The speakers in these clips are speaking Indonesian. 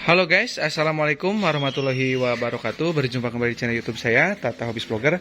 Halo guys, assalamualaikum warahmatullahi wabarakatuh. Berjumpa kembali di channel YouTube saya, Tata Hobbies Vlogger.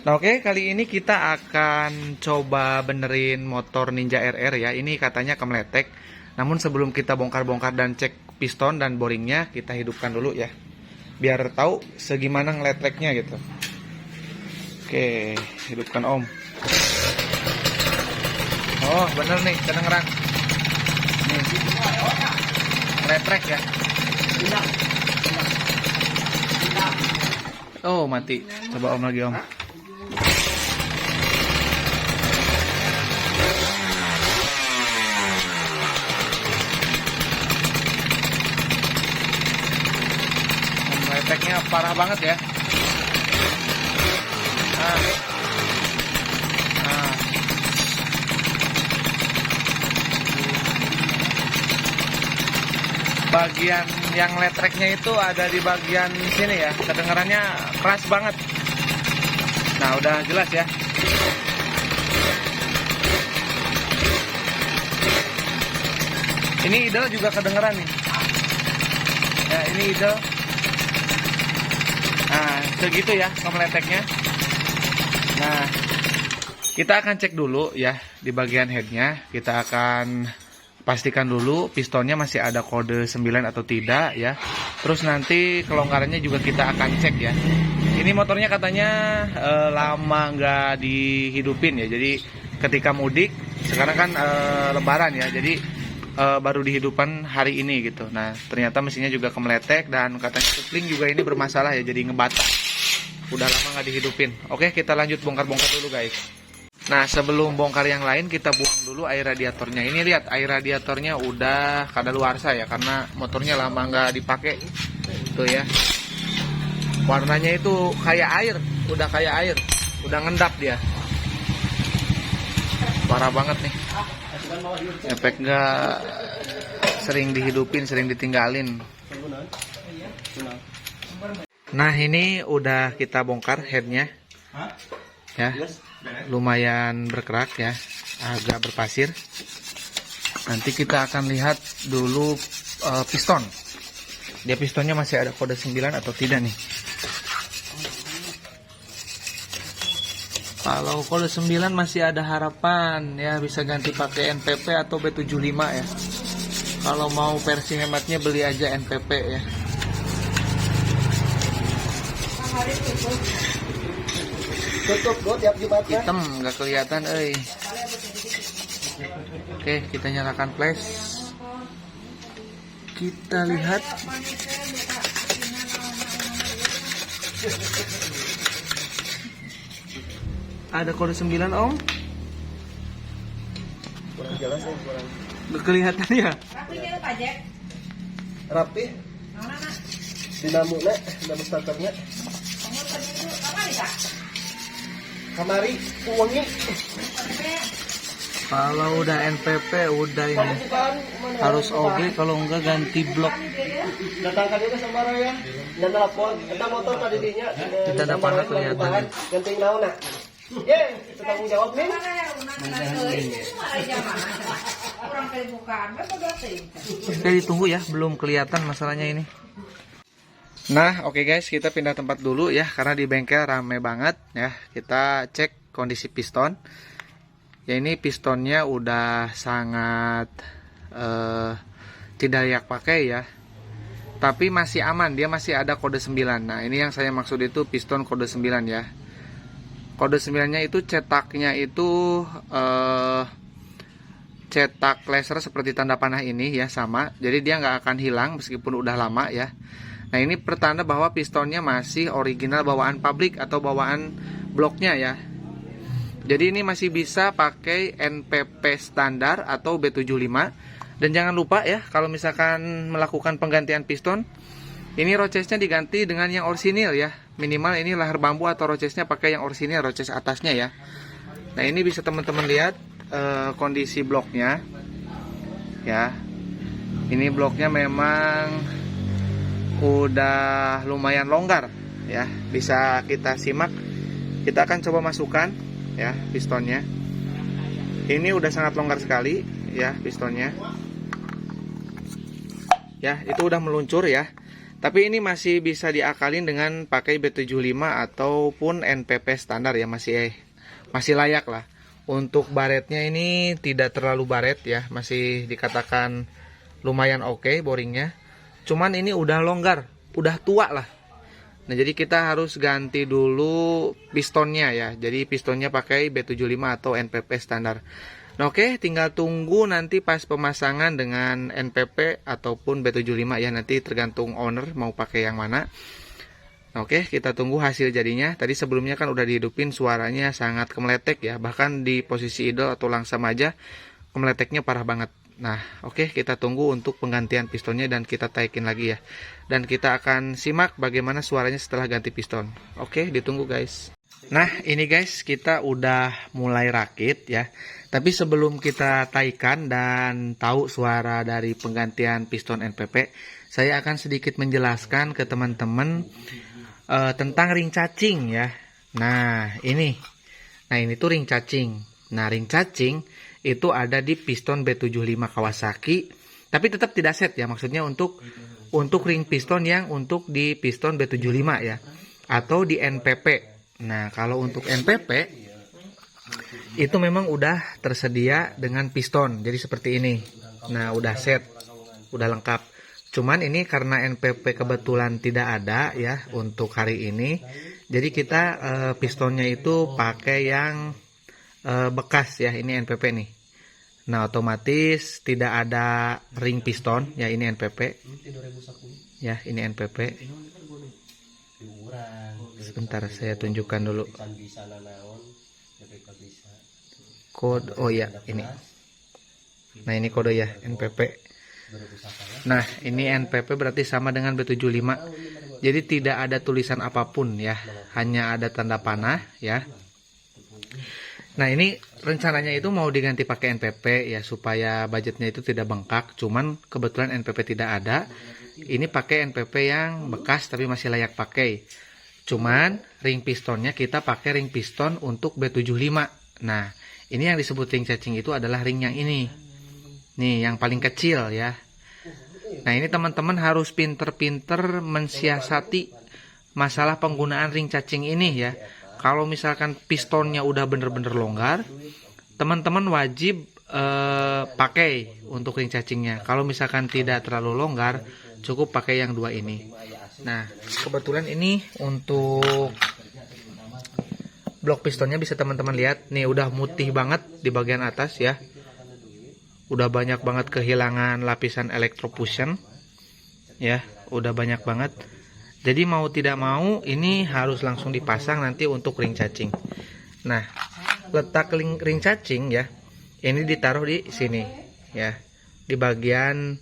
Nah oke, kali ini kita akan coba benerin motor Ninja RR ya. Ini katanya kemeletek. Namun sebelum kita bongkar-bongkar dan cek piston dan boringnya, kita hidupkan dulu ya, biar tahu segimana ngeletreknya gitu. Oke, hidupkan Om. Oh bener nih, kedengeran. Nih, ngeletrek ya. Oh mati. Coba Om lagi Om. Leteknya parah banget ya. Bagian yang letreknya itu ada di bagian sini ya, kedengarannya keras banget. Nah udah jelas ya. Ini idel juga kedengeran nih ya, ini idel. Nah segitu ya kemeleteknya. Nah kita akan cek dulu ya di bagian headnya. Kita akan pastikan dulu pistonnya masih ada kode 9 atau tidak ya. Terus nanti kelonggarannya juga kita akan cek ya. Ini motornya katanya lama nggak dihidupin ya. Jadi ketika mudik, sekarang kan lebaran ya. Jadi baru dihidupkan hari ini gitu. Nah ternyata mesinnya juga kemeletek dan katanya kopling juga ini bermasalah ya. Jadi ngebata. Udah lama nggak dihidupin. Oke, kita lanjut bongkar-bongkar dulu guys. Nah sebelum bongkar yang lain, kita buang dulu air radiatornya. Ini lihat air radiatornya udah kadaluarsa ya, karena motornya lama nggak dipakai. Tuh ya, warnanya itu kayak air, udah kayak air, udah ngendap dia. Parah banget nih. Efek nggak sering dihidupin, sering ditinggalin. Nah ini udah kita bongkar headnya ya. Lumayan berkerak ya, agak berpasir. Nanti kita akan lihat dulu piston. Dia pistonnya masih ada kode 9 atau tidak nih. Kalau kode 9 masih ada harapan ya, bisa ganti pakai NPP atau B75 ya. Kalau mau versi hematnya beli aja NPP ya. Hitam nggak kelihatan, Oke, kita nyalakan flash. Kita lihat. Ada kode 9 Om. Kurang jelas ya, kurang. Kelihatan ya. Rapi. Dinamo starternya. Kamari uangnya. Kalau udah NPP udah ini harus OG, kalau enggak ganti blok. Datangkan juga sama Raya dan telepon. Kita motor tadi dinya. Kita ada panah kelihatan. Ganti naon nak? Ye, tanggung jawab nih. Oke, ditunggu ya, belum kelihatan masalahnya ini. Nah oke guys, kita pindah tempat dulu ya, karena di bengkel rame banget ya. Kita cek kondisi piston. Ya ini pistonnya udah sangat tidak layak pakai ya. Tapi masih aman, dia masih ada kode 9. Nah ini yang saya maksud itu piston kode 9 ya. Kode 9 nya itu cetaknya itu cetak laser seperti tanda panah ini ya, sama. Jadi dia nggak akan hilang meskipun udah lama ya. Nah ini pertanda bahwa pistonnya masih original bawaan pabrik atau bawaan bloknya ya. Jadi ini masih bisa pakai NPP standar atau B75. Dan jangan lupa ya, kalau misalkan melakukan penggantian piston, ini rochesnya diganti dengan yang orsinil ya. Minimal ini lahar bambu atau rochesnya pakai yang orsinil, roches atasnya ya. Nah ini bisa teman-teman lihat kondisi bloknya ya. Ini bloknya memang udah lumayan longgar ya, bisa kita simak. Kita akan coba masukkan ya pistonnya. Ini udah sangat longgar sekali ya pistonnya. ya, itu udah meluncur ya. Tapi ini masih bisa diakalin dengan pakai B75 ataupun NPP standar ya, masih layak lah. Untuk baretnya ini tidak terlalu baret ya, masih dikatakan lumayan oke boringnya. Cuman ini udah longgar, udah tua lah. Nah, jadi kita harus ganti dulu pistonnya ya. Jadi pistonnya pakai B75 atau NPP standar. Nah, oke, tinggal tunggu nanti pas pemasangan dengan NPP ataupun B75 ya, nanti tergantung owner mau pakai yang mana. Oke, kita tunggu hasil jadinya. Tadi sebelumnya kan udah dihidupin, suaranya sangat kemeletek ya. Bahkan di posisi idle atau langsam aja kemeleteknya parah banget. Nah, oke, kita tunggu untuk penggantian pistonnya dan kita taikin lagi ya. Dan kita akan simak bagaimana suaranya setelah ganti piston. Oke, ditunggu guys. Nah, ini guys, kita udah mulai rakit ya. Tapi sebelum kita taikan dan tahu suara dari penggantian piston NPP, saya akan sedikit menjelaskan ke teman-teman tentang ring cacing ya. Nah ini tuh ring cacing. Nah, ring cacing itu ada di piston B75 Kawasaki, tapi tetap tidak set ya. Maksudnya untuk ring piston yang untuk di piston B75 ya, atau di NPP. Nah, kalau untuk NPP itu memang udah tersedia dengan piston, jadi seperti ini. Nah, udah set, udah lengkap. Cuman ini karena NPP kebetulan tidak ada ya untuk hari ini, jadi kita pistonnya itu pakai yang bekas ya, ini NPP nih. Nah, otomatis tidak ada ring piston ya, ini NPP ya, ini NPP. Sebentar saya tunjukkan dulu kode. Oh ya, ini. Nah, ini kode ya, NPP. Nah, ini NPP berarti sama dengan B75. Jadi tidak ada tulisan apapun ya, hanya ada tanda panah ya. Nah, ini rencananya itu mau diganti pakai NPP ya, supaya budgetnya itu tidak bengkak. Cuman kebetulan NPP tidak ada. Ini pakai NPP yang bekas tapi masih layak pakai. Cuman ring pistonnya kita pakai ring piston untuk B75. Nah, ini yang disebut ring cacing itu adalah ring yang ini. Nih, yang paling kecil ya. Nah, ini teman-teman harus pinter-pinter mensiasati masalah penggunaan ring cacing ini ya. Kalau misalkan pistonnya udah bener-bener longgar, teman-teman wajib pakai untuk ring cacingnya. Kalau misalkan tidak terlalu longgar, cukup pakai yang dua ini. Nah, kebetulan ini untuk blok pistonnya bisa teman-teman lihat. Nih, udah putih banget di bagian atas ya. Udah banyak banget kehilangan lapisan electrofusion ya, udah banyak banget. Jadi mau tidak mau ini harus langsung dipasang nanti untuk ring cacing. Nah, letak ring cacing ya, ini ditaruh di sini ya, di bagian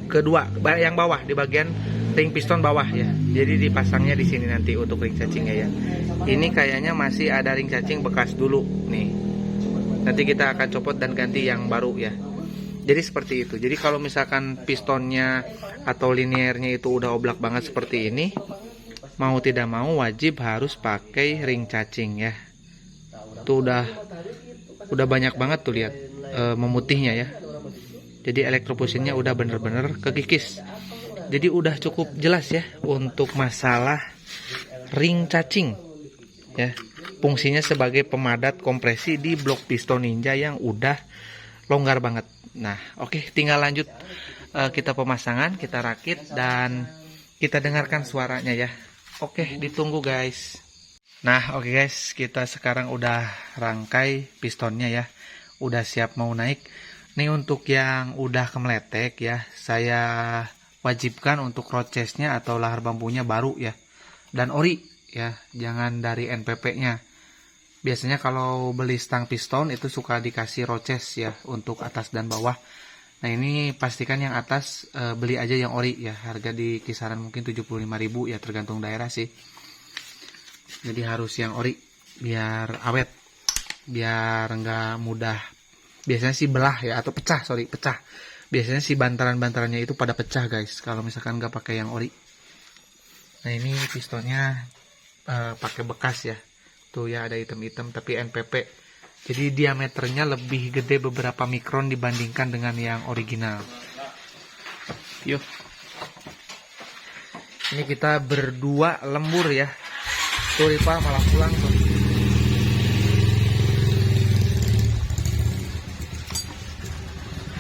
kedua yang bawah, di bagian ring piston bawah ya. Jadi dipasangnya di sini nanti untuk ring cacingnya ya. Ini kayaknya masih ada ring cacing bekas dulu nih. Nanti kita akan copot dan ganti yang baru ya. Jadi seperti itu. Jadi kalau misalkan pistonnya atau liniernya itu udah oblak banget seperti ini, mau tidak mau wajib harus pakai ring cacing ya. Tuh udah banyak banget tuh, lihat memutihnya ya. Jadi electrofusionnya udah bener-bener kekikis. Jadi udah cukup jelas ya untuk masalah ring cacing ya. Fungsinya sebagai pemadat kompresi di blok piston Ninja yang udah longgar banget. Nah, oke, tinggal lanjut kita pemasangan, kita rakit dan kita dengarkan suaranya ya. Oke, ditunggu guys. Nah, oke guys, kita sekarang udah rangkai pistonnya ya. Udah siap mau naik. Nih untuk yang udah kemeletek ya, saya wajibkan untuk rochesnya atau lahar bambunya baru ya. Dan ori ya, jangan dari NPP-nya. Biasanya kalau beli stang piston itu suka dikasih roches ya untuk atas dan bawah. Nah, ini pastikan yang atas beli aja yang ori ya. Harga di kisaran mungkin 75.000 ya, tergantung daerah sih. Jadi harus yang ori biar awet, biar enggak mudah. Biasanya sih belah ya, atau pecah, pecah. Biasanya sih bantaran-bantarannya itu pada pecah guys kalau misalkan nggak pakai yang ori. Nah, ini pistonnya pakai bekas ya. Tuh ya, ada item-item tapi NPP. Jadi diameternya lebih gede beberapa mikron dibandingkan dengan yang original. Yuk. Ini kita berdua lembur ya. Tuh Ripa malah pulang tuh.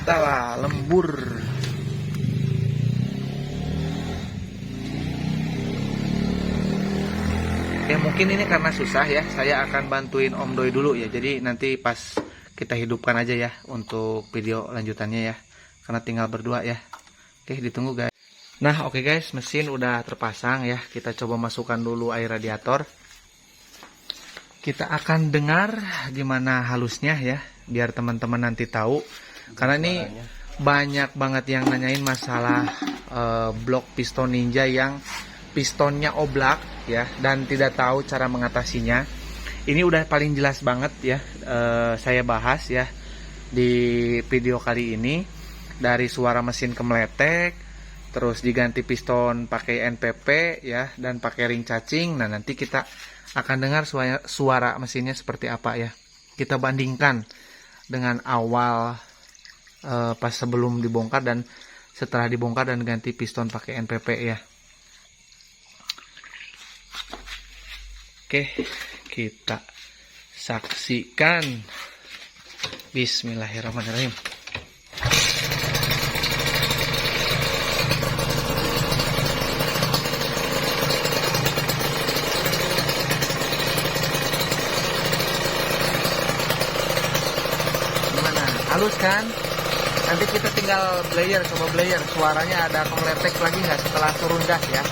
Kita lah lembur. Ya mungkin ini karena susah ya. Saya akan bantuin Om Doi dulu ya. Jadi nanti pas kita hidupkan aja ya untuk video lanjutannya ya. Karena tinggal berdua ya. Oke, ditunggu guys. Nah, oke guys, mesin udah terpasang ya. Kita coba masukkan dulu air radiator. Kita akan dengar gimana halusnya ya, biar teman-teman nanti tahu. Karena ini banyak banget yang nanyain masalah blok piston Ninja yang pistonnya oblak ya, dan tidak tahu cara mengatasinya. Ini udah paling jelas banget ya, saya bahas ya di video kali ini. Dari suara mesin kemeletek, terus diganti piston pakai NPP ya, dan pakai ring cacing. Nah, nanti kita akan dengar suara mesinnya seperti apa ya. Kita bandingkan dengan awal pas sebelum dibongkar dan setelah dibongkar dan ganti piston pakai NPP ya. Oke, kita saksikan. Bismillahirrahmanirrahim. Halus kan? Nanti kita tinggal blayer, coba blayer. Suaranya ada kemeletek lagi nggak setelah turun gas ya?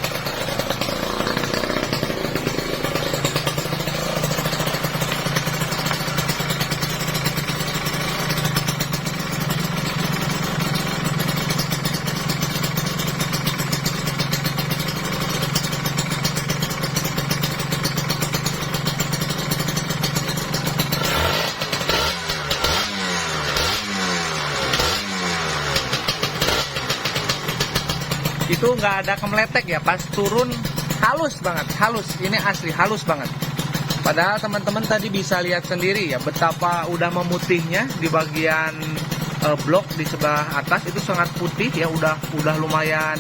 Itu nggak ada kemeletek ya, pas turun halus banget, halus. Ini asli halus banget. Padahal teman-teman tadi bisa lihat sendiri ya betapa udah memutihnya di bagian blok di sebelah atas itu sangat putih ya, udah lumayan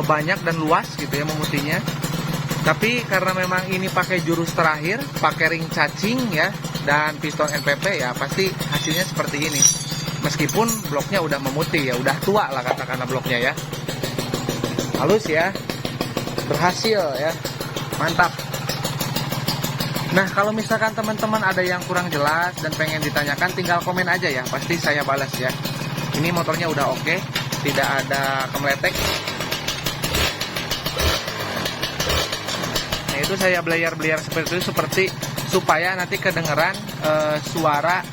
banyak dan luas gitu ya memutihnya. Tapi karena memang ini pakai jurus terakhir, pakai ring cacing ya dan piston NPP ya, pasti hasilnya seperti ini. Meskipun bloknya udah memutih ya, udah tua lah katakanlah bloknya ya. Halus ya, berhasil ya, mantap. Nah, kalau misalkan teman-teman ada yang kurang jelas dan pengen ditanyakan, tinggal komen aja ya, pasti saya balas ya. Ini motornya udah oke, tidak ada kemeletek. Nah, itu saya blayer seperti itu, supaya nanti kedengeran suara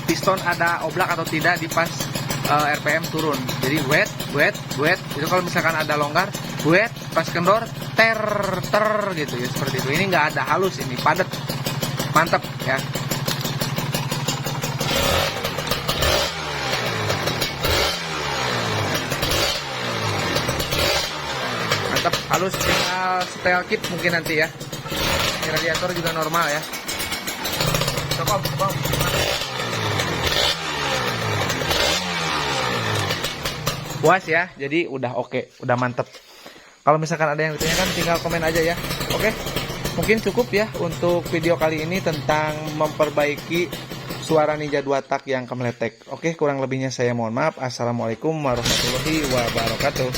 piston ada oblak atau tidak di pas RPM turun. Jadi wet. Itu kalau misalkan ada longgar, wet, pas kendor, ter gitu ya, seperti itu. Ini nggak ada halus, ini padat, mantap ya. Mantap, halus, tinggal setel kit mungkin nanti ya. Ini radiator juga normal ya. Cukup. Puas ya, jadi udah oke, udah mantep. Kalau misalkan ada yang ditanyakan, tinggal komen aja ya. Oke, mungkin cukup ya untuk video kali ini tentang memperbaiki suara Ninja 2 tak yang kemeletek. Oke, kurang lebihnya saya mohon maaf. Assalamualaikum warahmatullahi wabarakatuh.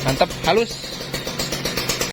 Mantap, halus.